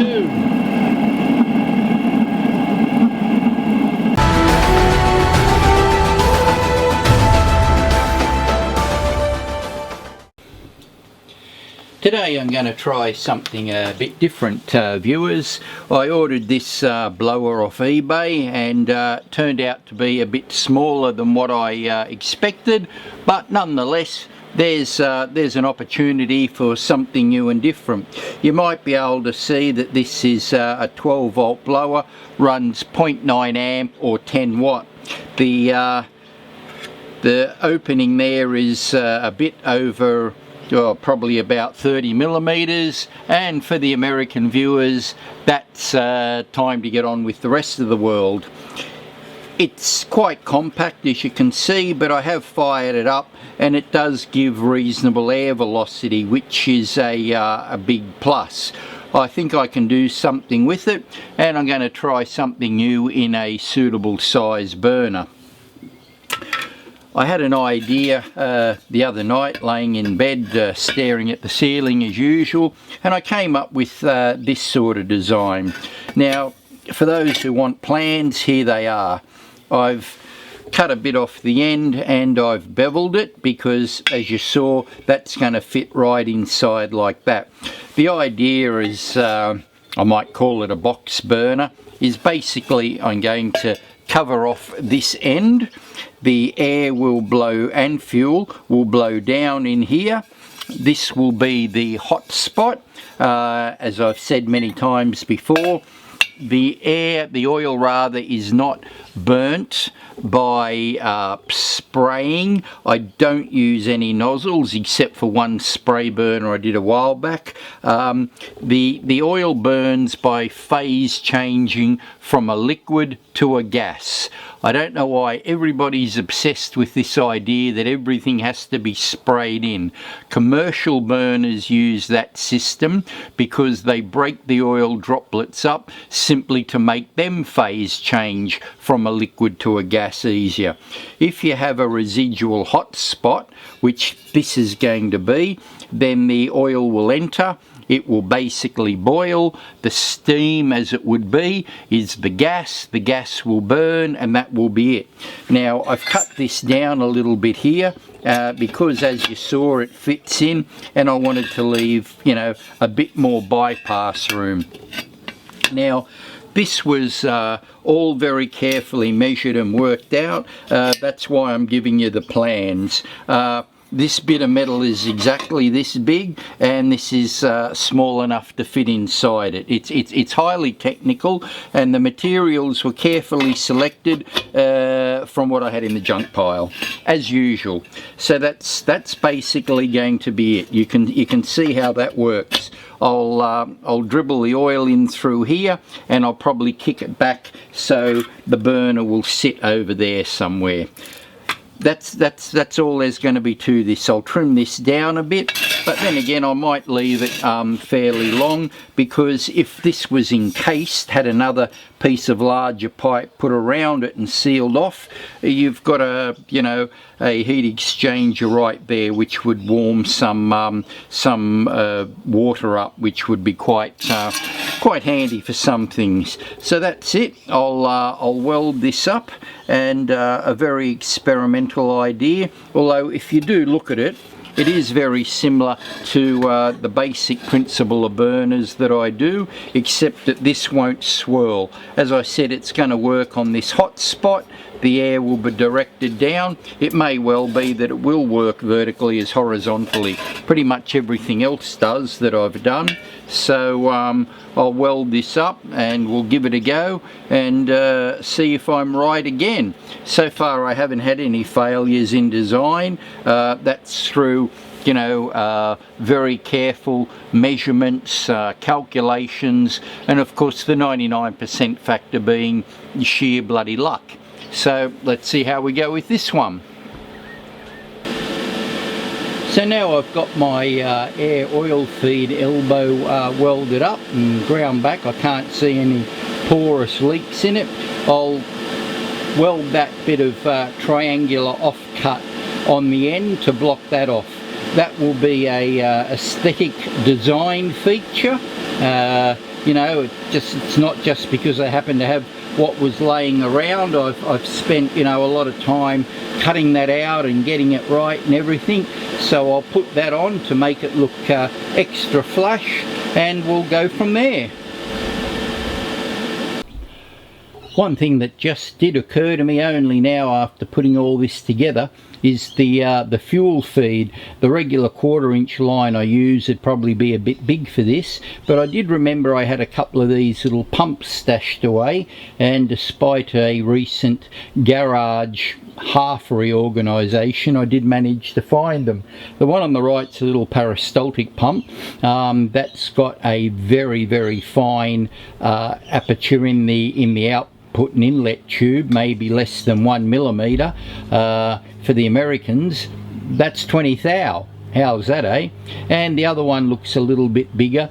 soon. Today I'm going to try something a bit different, viewers. I ordered this blower off eBay and turned out to be a bit smaller than what I expected, but nonetheless there's an opportunity for something new and different. You might be able to see that this is a 12 volt blower, runs 0.9 amp or 10 watt. The opening there is a bit over probably about 30 millimeters, and for the American viewers that's time to get on with the rest of the world. It's quite compact, as you can see, but I have fired it up and it does give reasonable air velocity, which is a big plus. I think I can do something with it, and I'm going to try something new in a suitable size burner. I had an idea the other night, laying in bed staring at the ceiling as usual, and I came up with this sort of design. Now, for those who want plans, here they are. I've cut a bit off the end and I've beveled it because, as you saw, that's going to fit right inside like that. The idea is, I might call it a box burner, is basically I'm going to cover off this end. The air will blow and fuel will blow down in here. This will be the hot spot. As I've said many times before, the oil rather, is not burnt by spraying. I don't use any nozzles except for one spray burner I did a while back. The oil burns by phase changing from a liquid to a gas. I don't know why everybody's obsessed with this idea that everything has to be sprayed in. Commercial burners use that system because they break the oil droplets up simply to make them phase change from a liquid to a gas easier. If you have a residual hot spot, which this is going to be, then the oil will enter. It will basically boil. The steam, as it would be, is the gas will burn, and that will be it. Now, I've cut this down a little bit here because, as you saw, it fits in, and I wanted to leave, you know, a bit more bypass room. Now, this was all very carefully measured and worked out. That's why I'm giving you the plans. This bit of metal is exactly this big, and this is small enough to fit inside it. It's highly technical, and the materials were carefully selected from what I had in the junk pile, as usual. So that's basically going to be it. You can see how that works. I'll dribble the oil in through here, and I'll probably kick it back so the burner will sit over there somewhere. That's all there's going to be to this. I'll trim this down a bit, but then again I might leave it fairly long, because if this was encased, had another piece of larger pipe put around it and sealed off, you've got a heat exchanger right there which would warm some water up, which would be quite handy for some things. So that's it. I'll weld this up, and a very experimental idea, although if you do look at it, it is very similar to the basic principle of burners that I do, except that this won't swirl. As I said, it's going to work on this hot spot. The air will be directed down. It may well be that it will work vertically as horizontally. Pretty much everything else does that I've done. So I'll weld this up and we'll give it a go and see if I'm right again. So far I haven't had any failures in design. That's through very careful measurements, calculations, and of course the 99% factor being sheer bloody luck. So let's see how we go with this one. So now I've got my air oil feed elbow welded up and ground back. I can't see any porous leaks in it. I'll weld that bit of triangular offcut on the end to block that off. that will be a aesthetic design feature. You know, it's not just because I happen to have what was laying around. I've spent, you know, a lot of time cutting that out and getting it right and everything, so I'll put that on to make it look extra flush, and we'll go from there. One thing that just did occur to me only now after putting all this together is the fuel feed. The regular 1/4" line I use would probably be a bit big for this, but I did remember I had a couple of these little pumps stashed away, and despite a recent garage half reorganisation, I did manage to find them. The one on the right's a little peristaltic pump. That's got a very fine aperture in the output and inlet tube, maybe less than 1 millimetre. For the Americans, that's 20 thou. How's that, eh? And the other one looks a little bit bigger,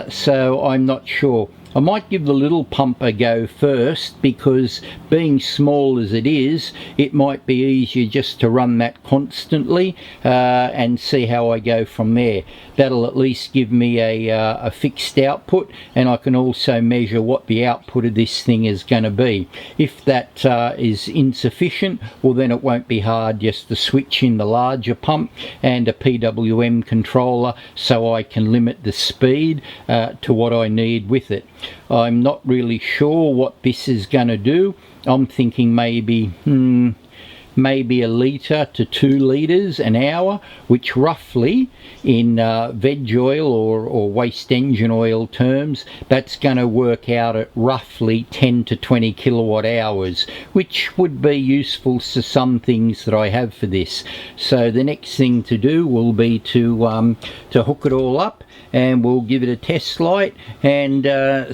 so I'm not sure. I might give the little pump a go first, because being small as it is, it might be easier just to run that constantly and see how I go from there. That'll at least give me a fixed output, and I can also measure what the output of this thing is going to be. If that is insufficient, well then it won't be hard just to switch in the larger pump and a PWM controller, so I can limit the speed to what I need with it. I'm not really sure what this is going to do. I'm thinking maybe maybe 1 litre to 2 litres an hour, which roughly in veg oil or waste engine oil terms, that's going to work out at roughly 10 to 20 kilowatt hours, which would be useful to some things that I have for this. So the next thing to do will be to hook it all up, and we'll give it a test light and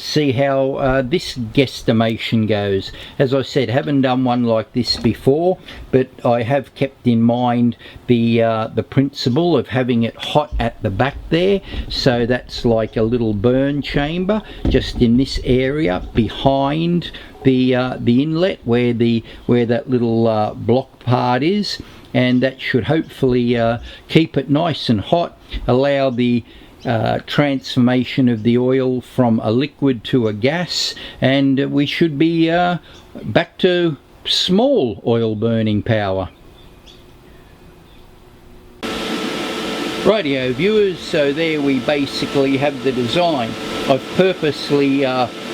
see how this guesstimation goes. As I said, haven't done one like this before, but I have kept in mind the principle of having it hot at the back there, so that's like a little burn chamber just in this area behind the inlet where that little block part is, and that should hopefully keep it nice and hot, allow the transformation of the oil from a liquid to a gas, and we should be back to small oil burning power. Rightio viewers, so there we basically have the design. I've purposely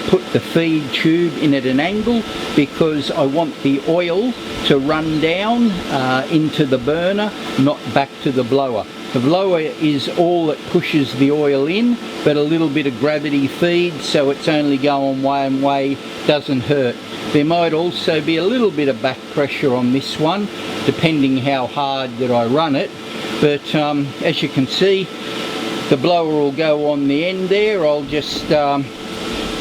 put the feed tube in at an angle because I want the oil to run down into the burner, not back to the blower. The blower is all that pushes the oil in, but a little bit of gravity feed, so it's only going one way, doesn't hurt. There might also be a little bit of back pressure on this one, depending how hard that I run it. But as you can see, the blower will go on the end there. I'll just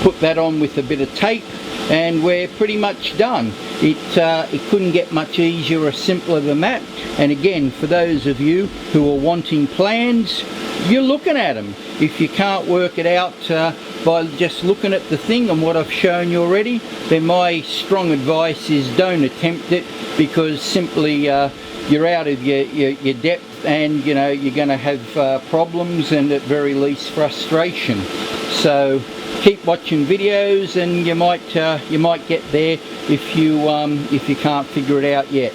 put that on with a bit of tape, and we're pretty much done. It couldn't get much easier or simpler than that. And again, for those of you who are wanting plans, you're looking at them. If you can't work it out by just looking at the thing and what I've shown you already, then my strong advice is don't attempt it, because simply you're out of your depth, and you know you're going to have problems and at very least frustration. So keep watching videos, and you might get there if you can't figure it out yet.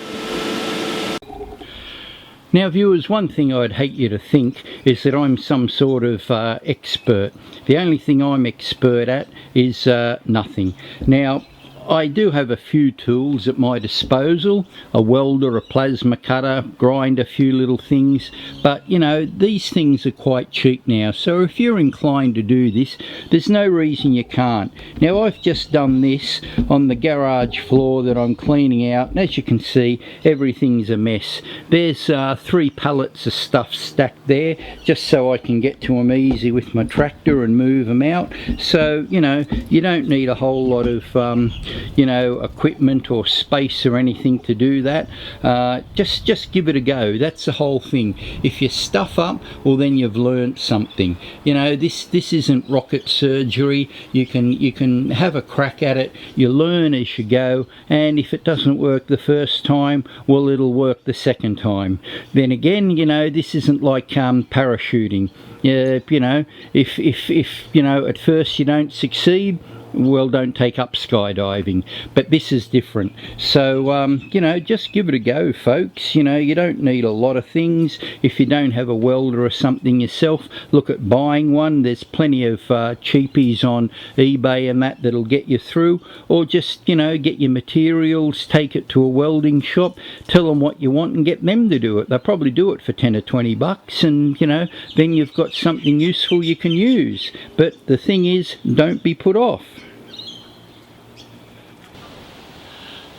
Now viewers, one thing I'd hate you to think is that I'm some sort of expert. The only thing I'm expert at is nothing. Now, I do have a few tools at my disposal, a welder, a plasma cutter, grind a few little things, but you know, these things are quite cheap now, so if you're inclined to do this, there's no reason you can't. Now I've just done this on the garage floor that I'm cleaning out, and as you can see, everything's a mess. There's 3 pallets of stuff stacked there, just so I can get to them easy with my tractor and move them out. So you know, you don't need a whole lot of you know, equipment or space or anything to do that, just give it a go. That's the whole thing. If you stuff up, well, then you've learned something. You know, this isn't rocket surgery. You can have a crack at it. You learn as you go, and if it doesn't work the first time, well, it'll work the second time. Then again, you know, this isn't like parachuting. You know, if you know, at first you don't succeed, well, don't take up skydiving. But this is different. So you know, just give it a go, folks. You know, you don't need a lot of things. If you don't have a welder or something yourself, look at buying one. There's plenty of cheapies on eBay and that'll get you through. Or just, you know, get your materials, take it to a welding shop, tell them what you want and get them to do it. They'll probably do it for 10 or 20 bucks, and you know, then you've got something useful you can use. But the thing is, don't be put off.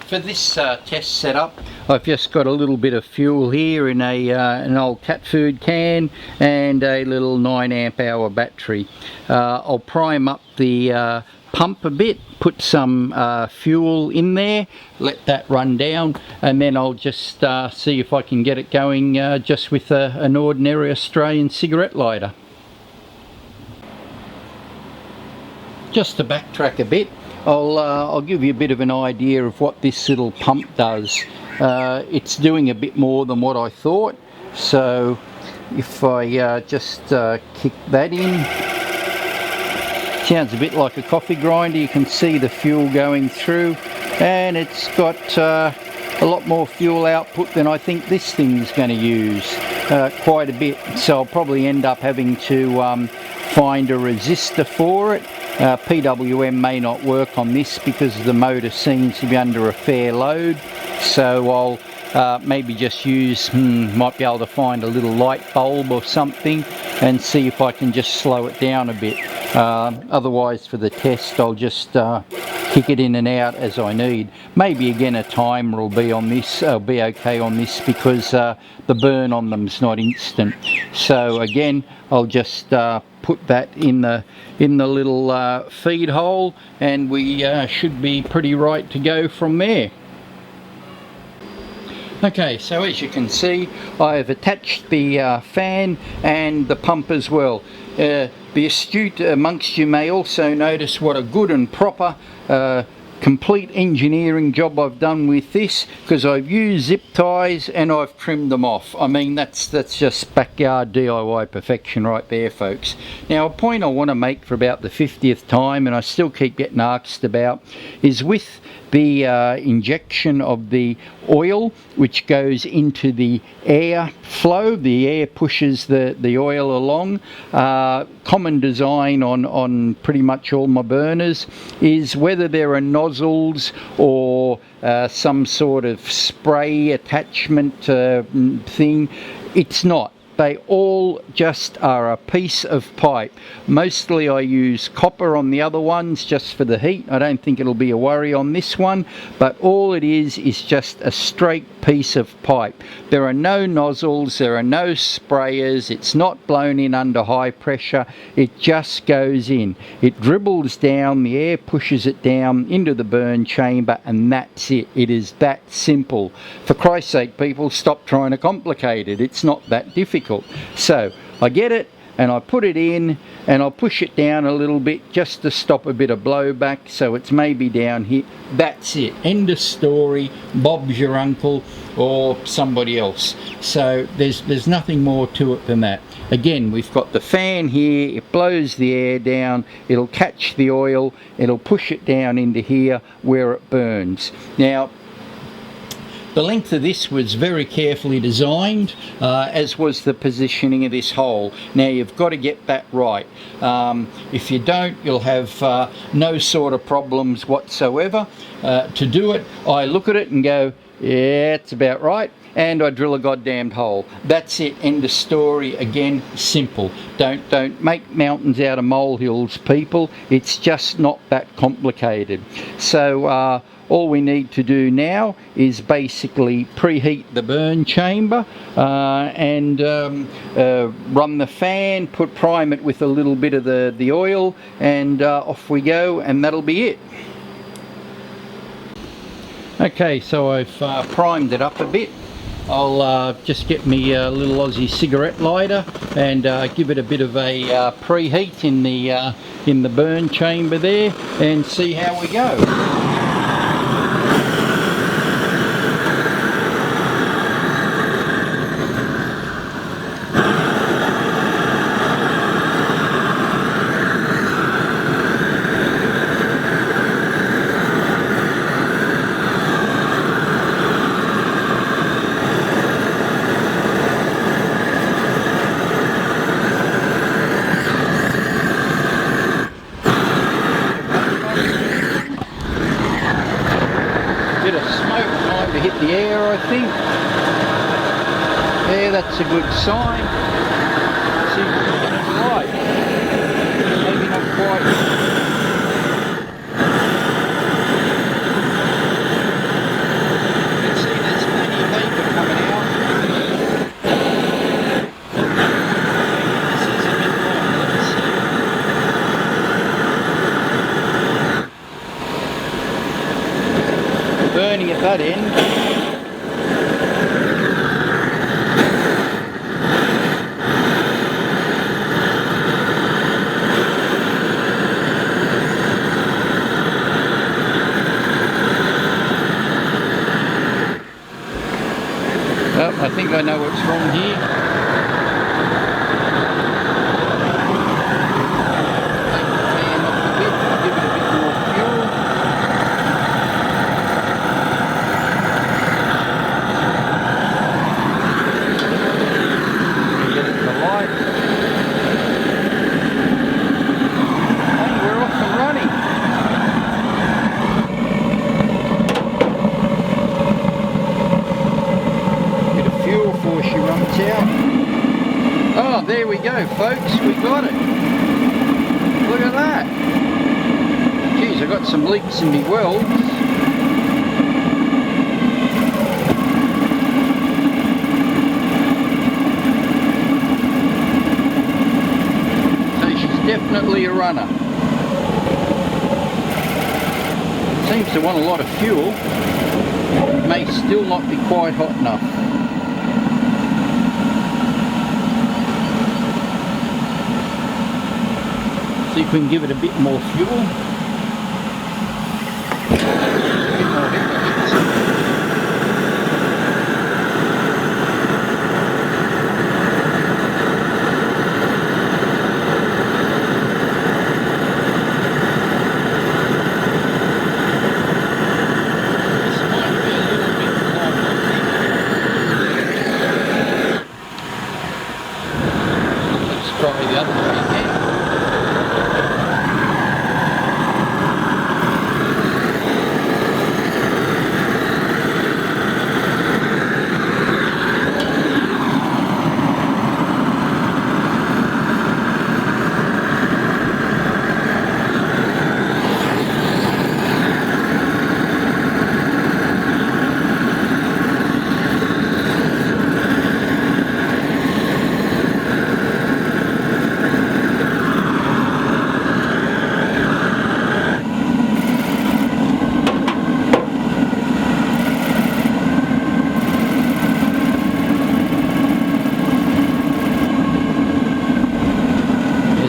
For this test setup, I've just got a little bit of fuel here in an old cat food can and a little 9 amp hour battery. I'll prime up the pump a bit, put some fuel in there, let that run down, and then I'll just see if I can get it going just with an ordinary Australian cigarette lighter. Just to backtrack a bit, I'll give you a bit of an idea of what this little pump does. It's doing a bit more than what I thought, so if I just kick that in, sounds a bit like a coffee grinder. You can see the fuel going through, and it's got a lot more fuel output than I think this thing's going to use, quite a bit. So I'll probably end up having to find a resistor for it. PWM may not work on this because the motor seems to be under a fair load, so I'll maybe just use, might be able to find a little light bulb or something and see if I can just slow it down a bit. Otherwise, for the test, I'll just kick it in and out as I need. Maybe again a timer will be on this, be okay on this, because the burn on them is not instant. So again, I'll just put that in the little feed hole, and we should be pretty right to go from there. Okay, so as you can see, I have attached the fan and the pump as well. The astute amongst you may also notice what a good and proper complete engineering job I've done with this, because I've used zip ties and I've trimmed them off. I mean, that's just backyard DIY perfection right there, folks. Now, a point I want to make for about the 50th time, and I still keep getting asked about, is with the injection of the oil which goes into the air flow. The air pushes the oil along. Common design on pretty much all my burners is whether there are nozzles or some sort of spray attachment thing. It's not. They all just are a piece of pipe. Mostly I use copper on the other ones just for the heat. I don't think it'll be a worry on this one, but all it is just a straight piece of pipe. There are no nozzles, there are no sprayers, it's not blown in under high pressure, it just goes in. It dribbles down, the air pushes it down into the burn chamber, and that's it. It is that simple. For Christ's sake, people, stop trying to complicate it. It's not that difficult. So I get it and I put it in and I'll push it down a little bit just to stop a bit of blowback, so it's maybe down here. That's it. End of story. Bob's your uncle or somebody else. So there's nothing more to it than that. Again, we've got the fan here, it blows the air down, it'll catch the oil, it'll push it down into here where it burns. Now, the length of this was very carefully designed, as was the positioning of this hole. Now you've got to get that right. If you don't, you'll have no sort of problems whatsoever. To do it, I look at it and go, yeah, it's about right, and I drill a goddamned hole. That's it, end of story. Again, simple. Don't make mountains out of molehills, people. It's just not that complicated. So all we need to do now is basically preheat the burn chamber and run the fan, prime it with a little bit of the oil, and off we go, and that'll be it. Okay, so I've primed it up a bit. I'll just get me a little Aussie cigarette lighter and give it a bit of a preheat in the burn chamber there and see how we go. Bit of smoke trying to hit the air, I think. Yeah, that's a good sign. See if we can get it right. Maybe not quite. You can see there's plenty of vapor coming out. This is a bit long, let's see. Burning at that end. Well, I think I know what's wrong here. Take the fan off a bit, give it a bit more fuel. Get it to light. And we're off and running. Bit of fuel before she runs out. Oh, there we go, folks. We got it. Look at that. Geez, I got some leaks in my welds. Definitely a runner. Seems to want a lot of fuel. May still not be quite hot enough. See if we can give it a bit more fuel. A bit more heat. Try the other way again.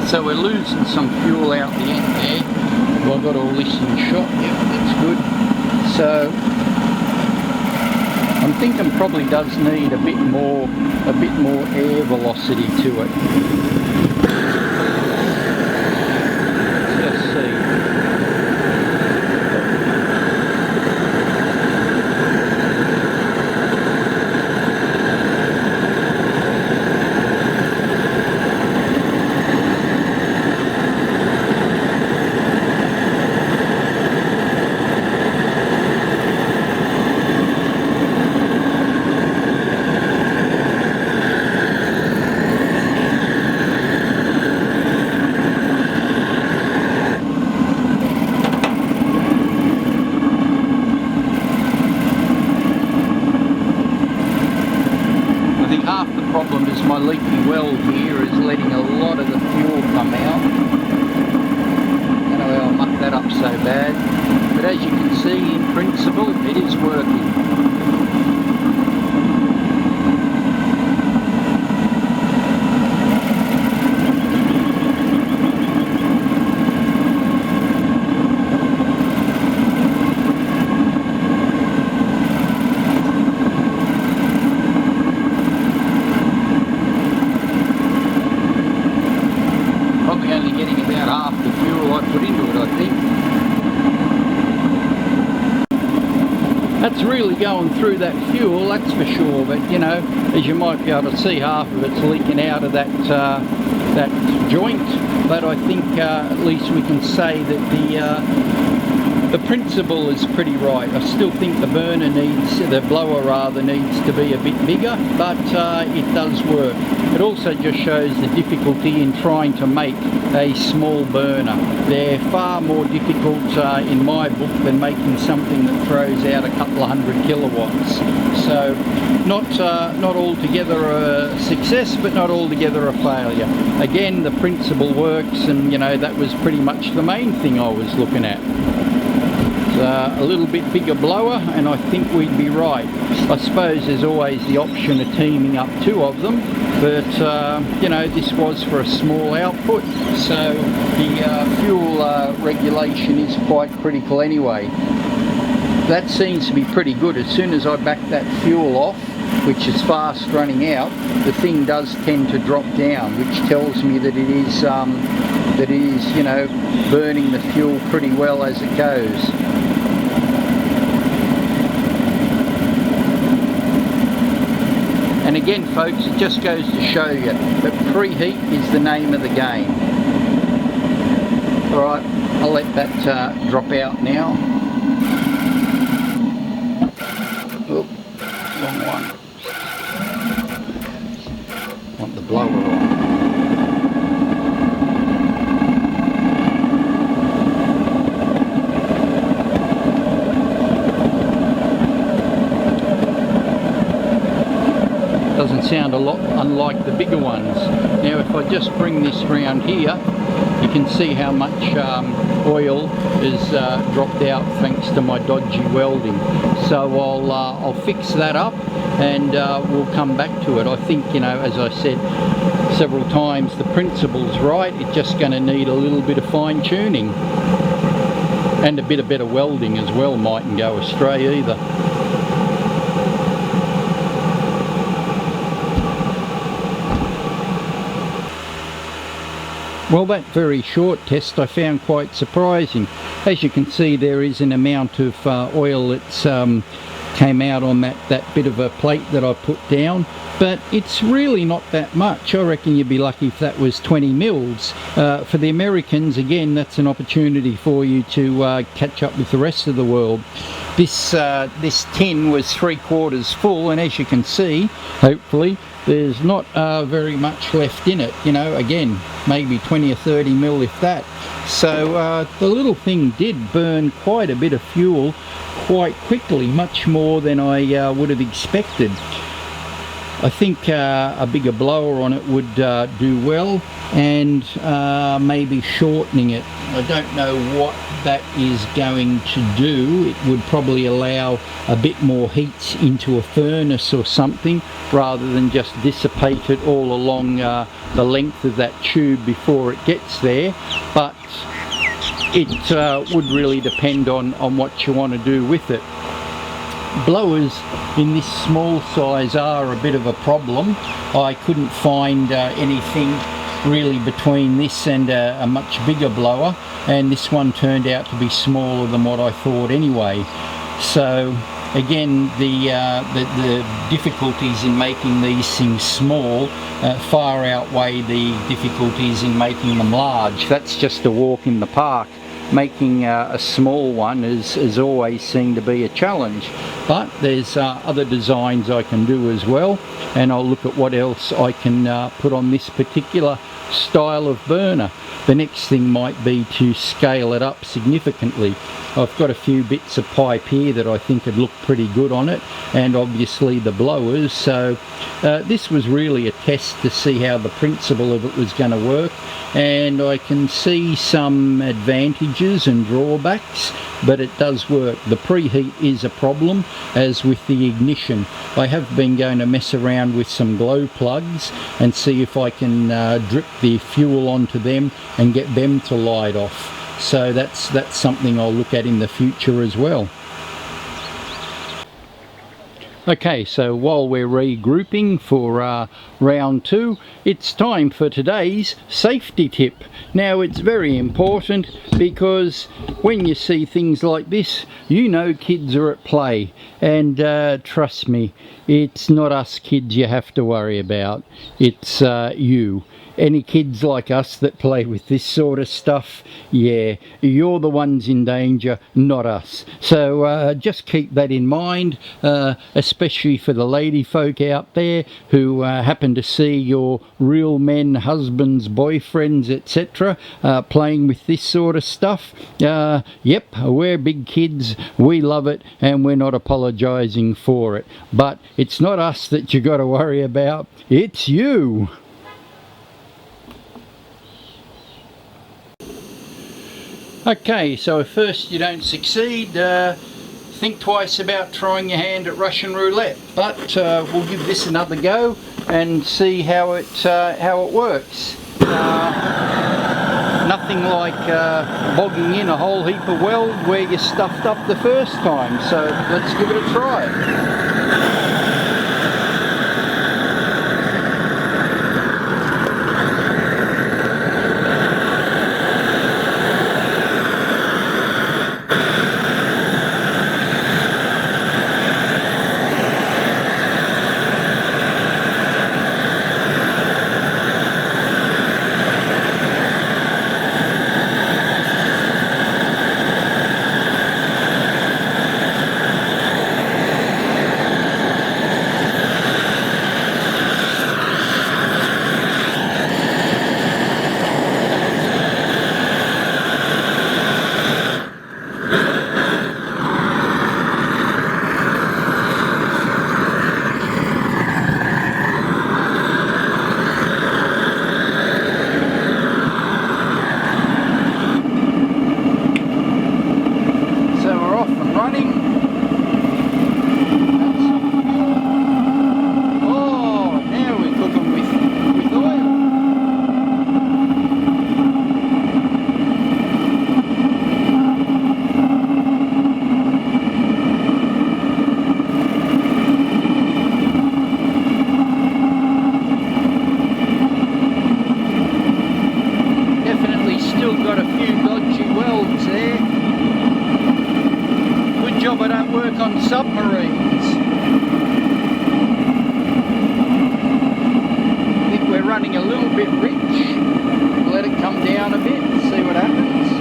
So we're losing some fuel out the end there. Well, I've got all this in shot. Yep, that's good. So I'm thinking probably does need a bit more air velocity to it. Let's see. Problem is my leaky weld here is letting a lot of the fuel come out, and know how I mucked that up so bad, but as you can see, in principle, it is working. That's really going through that fuel, that's for sure, but you know, as you might be able to see, half of it's leaking out of that that joint, but I think at least we can say that the principle is pretty right. I still think the burner needs, the blower rather, needs to be a bit bigger, but it does work. It also just shows the difficulty in trying to make a small burner. They're far more difficult in my book than making something that throws out a couple of 100 kilowatts. So not altogether a success, but not altogether a failure. Again, the principle works, and you know, that was pretty much the main thing I was looking at. A little bit bigger blower and I think we'd be right. I suppose there's always the option of teaming up two of them, but you know, this was for a small output, so the fuel regulation is quite critical anyway. That seems to be pretty good. As soon as I back that fuel off, which is fast running out, the thing does tend to drop down, which tells me that it is you know, burning the fuel pretty well as it goes. And again folks, it just goes to show you that preheat is the name of the game. Alright, I'll let that drop out now. Oop, wrong one. Want the blower on. Doesn't sound a lot unlike the bigger ones. Now if I just bring this round here, you can see how much oil is dropped out thanks to my dodgy welding. So I'll fix that up and we'll come back to it. I think, you know, as I said several times, the principle's right. It's just going to need a little bit of fine tuning, and a bit of better welding as well mightn't go astray either. Well, that very short test I found quite surprising. As you can see, there is an amount of oil that's came out on that bit of a plate that I put down, but it's really not that much. I reckon you'd be lucky if that was 20 mils. For the Americans, again, that's an opportunity for you to catch up with the rest of the world. This tin was 3/4 full, and as you can see, hopefully, there's not very much left in it. You know, again, maybe 20 or 30 mil if that. So the little thing did burn quite a bit of fuel quite quickly, much more than I would have expected. I think a bigger blower on it would do well, and maybe shortening it. I don't know what that is going to do. It would probably allow a bit more heat into a furnace or something, rather than just dissipate it all along the length of that tube before it gets there. But it would really depend on what you want to do with it. Blowers in this small size are a bit of a problem. I couldn't find anything really between this and a much bigger blower, and this one turned out to be smaller than what I thought anyway. So again, the difficulties in making these things small far outweigh the difficulties in making them large. That's just a walk in the park. Making a small one has always seemed to be a challenge, but there's other designs I can do as well, and I'll look at what else I can put on this particular style of burner. The next thing might be to scale it up significantly. I've got a few bits of pipe here that I think would look pretty good on it, and obviously the blowers. So this was really a test to see how the principle of it was going to work, and I can see some advantage advantages and drawbacks, but it does work. The preheat is a problem, as with the ignition. I have been going to mess around with some glow plugs and see if I can drip the fuel onto them and get them to light off. So that's something I'll look at in the future as well. Okay, so while we're regrouping for round 2, it's time for today's safety tip. Now, it's very important because when you see things like this, you know kids are at play, and trust me, it's not us kids you have to worry about, it's you. Any kids like us that play with this sort of stuff, yeah, you're the ones in danger, not us. So just keep that in mind, especially for the lady folk out there who happen to see your real men, husbands, boyfriends, etc. Playing with this sort of stuff. Yep, we're big kids, we love it, and we're not apologising for it. But it's not us that you got to worry about, it's you. Okay, so if first you don't succeed, think twice about trying your hand at Russian roulette. But we'll give this another go and see how it works. Nothing like bogging in a whole heap of weld where you stuffed up the first time. So let's give it a try. But don't work on submarines. I think we're running a little bit rich. Let it come down a bit and see what happens.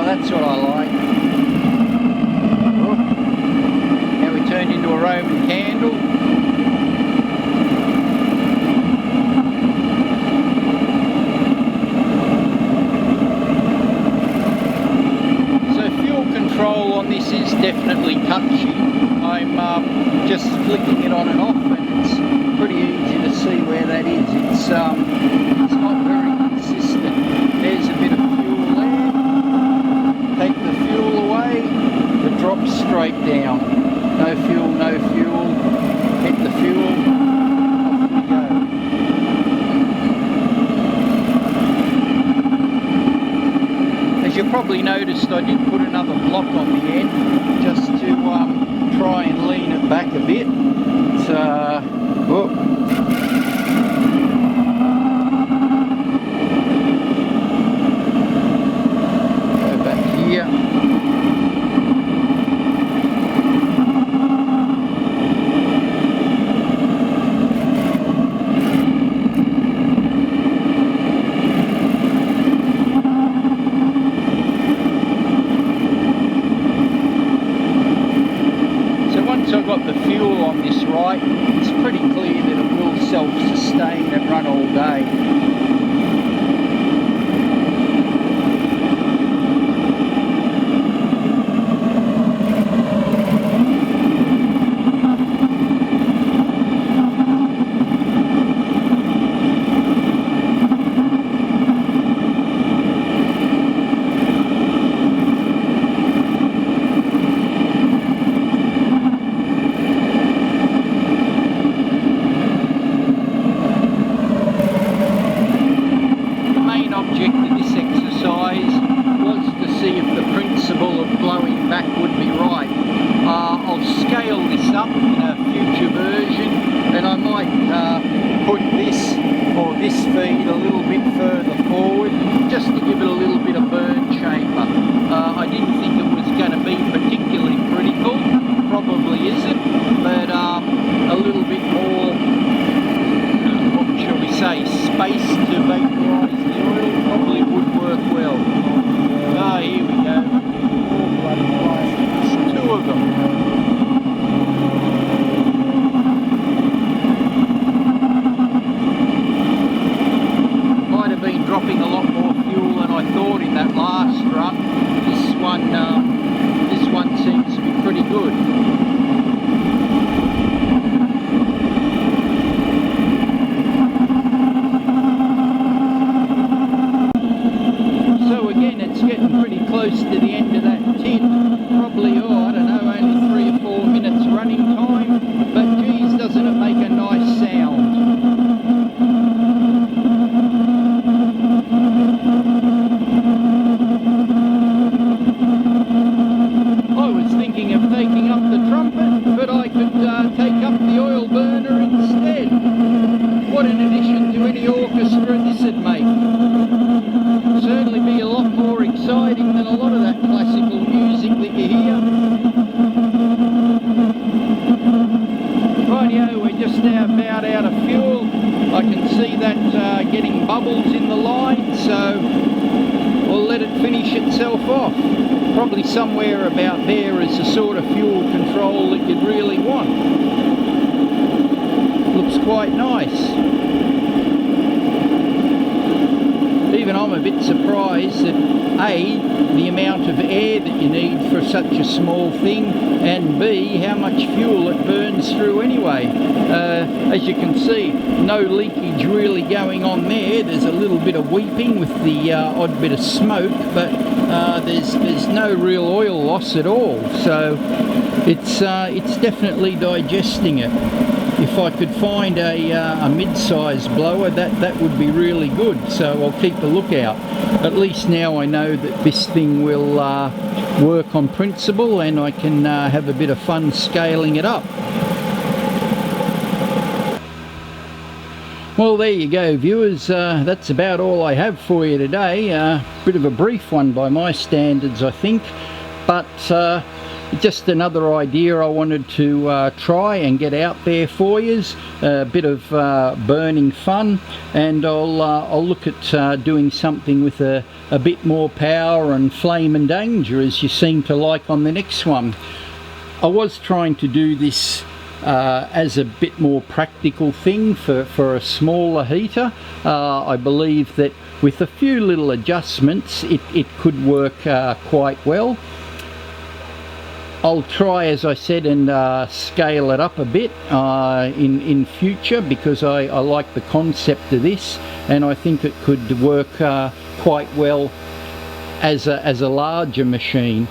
That's what I like. Oh. Now we turned into a Roman candle. So fuel control on this is definitely touchy. I'm just flicking it on and off, and it's pretty easy to see where that is. It's not very consistent. There's a bit of fuel there. Take the fuel away, it drops straight down. No fuel, no fuel. Hit the fuel, off we go. As you probably noticed, I did put another block on the end just to try and lean it back a bit. Once I've got the fuel on this right, it's pretty clear that it will self-sustain and run all day. this feed a little bit further forward, just to give it a little bit of burn chamber. I didn't think it was going to be particularly critical, probably isn't, but a little bit more, what shall we say, space to vaporise the oil probably would work well. Ah, here we go. Oh, bloody Christ. There's two of them. Dropping a lot more fuel than I thought in that last run. This one seems to be pretty good. So again, it's getting pretty close to the end of that tin. Probably, I don't know, only 3 or 4 minutes running time. But geez, doesn't it make a nice sound? What an addition to any orchestra this would make. Certainly be a lot more exciting than a lot of that classical music that you hear. Rightio, we're just now about out of fuel. I can see that getting bubbles in the line, so we'll let it finish itself off. Probably somewhere about there is the sort of fuel control that you'd really want. Looks quite nice. Even I'm a bit surprised that A, the amount of air that you need for such a small thing, and B, how much fuel it burns through anyway. As you can see, no leakage really going on there. There's a little bit of weeping with the odd bit of smoke, but there's no real oil loss at all. So it's definitely digesting it. If I could find a mid-size blower, that would be really good, so I'll keep a lookout. At least now I know that this thing will work on principle, and I can have a bit of fun scaling it up. Well, there you go, viewers. That's about all I have for you today. Bit of a brief one by my standards, I think, but just another idea I wanted to try and get out there for you. A bit of burning fun, and I'll look at doing something with a bit more power and flame and danger, as you seem to like on the next one. I was trying to do this as a bit more practical thing for a smaller heater. I believe that with a few little adjustments it could work quite well. I'll try, as I said, and scale it up a bit in future, because I like the concept of this, and I think it could work quite well as a larger machine.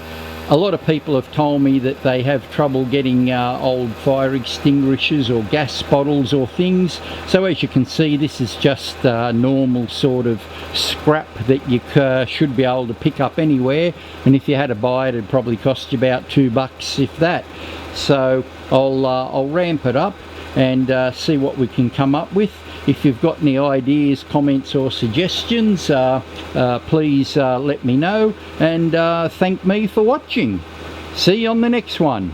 A lot of people have told me that they have trouble getting old fire extinguishers or gas bottles or things. So as you can see, this is just a normal sort of scrap that you should be able to pick up anywhere. And if you had to buy it, it'd probably cost you about $2, if that. So I'll ramp it up and see what we can come up with. If you've got any ideas, comments or suggestions, please let me know, and thank me for watching. See you on the next one.